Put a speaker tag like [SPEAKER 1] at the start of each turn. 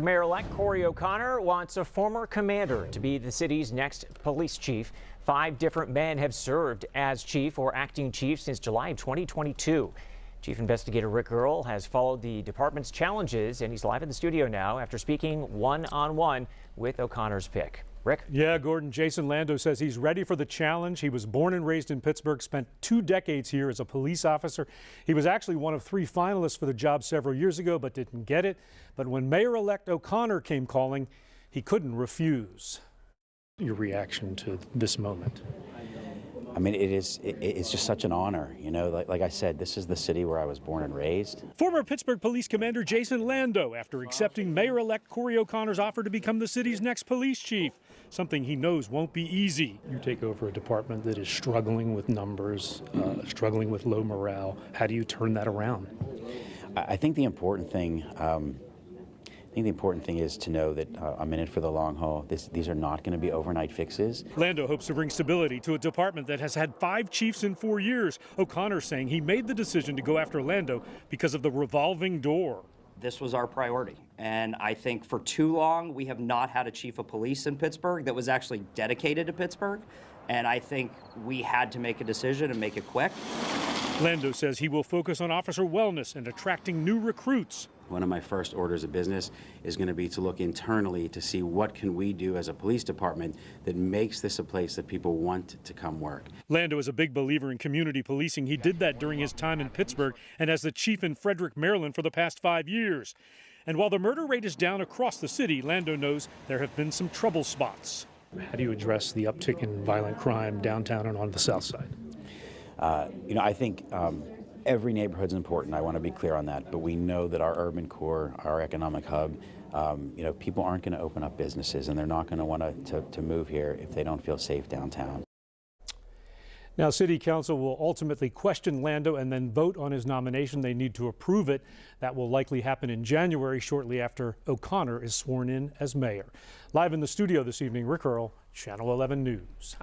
[SPEAKER 1] Mayor-elect Corey O'Connor wants a former commander to be the city's next police chief. 5 different men have served as chief or acting chief since July of 2022. Chief Investigator Rick Earl has followed the department's challenges, and he's live in the studio now after speaking one-on-one with O'Connor's pick. Rick?
[SPEAKER 2] Yeah, Gordon, Jason Lando says he's ready for the challenge. He was born and raised in Pittsburgh, spent 2 decades here as a police officer. He was actually one of 3 finalists for the job several years ago, but didn't get it. But when Mayor-elect O'Connor came calling, he couldn't refuse. Your reaction to this moment?
[SPEAKER 3] I mean, it's just such an honor, you know, like I said, this is the city where I was born and raised.
[SPEAKER 2] Former Pittsburgh Police Commander Jason Lando, after accepting Mayor-elect Corey O'Connor's offer to become the city's next police chief, something he knows won't be easy. You take over a department that is struggling with numbers, struggling with low morale. How do you turn that around?
[SPEAKER 3] I think the important thing, is to know that I'm in it for the long haul. These are not going to be overnight fixes.
[SPEAKER 2] Lando hopes to bring stability to a department that has had 5 chiefs in 4 years. O'Connor saying he made the decision to go after Lando because of the revolving door.
[SPEAKER 4] This was our priority, and I think for too long we have not had a chief of police in Pittsburgh that was actually dedicated to Pittsburgh, and I think we had to make a decision and make it quick.
[SPEAKER 2] Lando says he will focus on officer wellness and attracting new recruits.
[SPEAKER 3] One of my first orders of business is going to be to look internally to see what can we do as a police department that makes this a place that people want to come work.
[SPEAKER 2] Lando is a big believer in community policing. He did that during his time in Pittsburgh and as the chief in Frederick, Maryland for the past 5 years. And while the murder rate is down across the city, Lando knows there have been some trouble spots. How do you address the uptick in violent crime downtown and on the south side?
[SPEAKER 3] I think every neighborhood's important. I want to be clear on that. But we know that our urban core, our economic hub, people aren't going to open up businesses, and they're not going to want to move here if they don't feel safe downtown.
[SPEAKER 2] Now, City Council will ultimately question Lando and then vote on his nomination. They need to approve it. That will likely happen in January, shortly after O'Connor is sworn in as mayor. Live in the studio this evening, Rick Earl, Channel 11 News.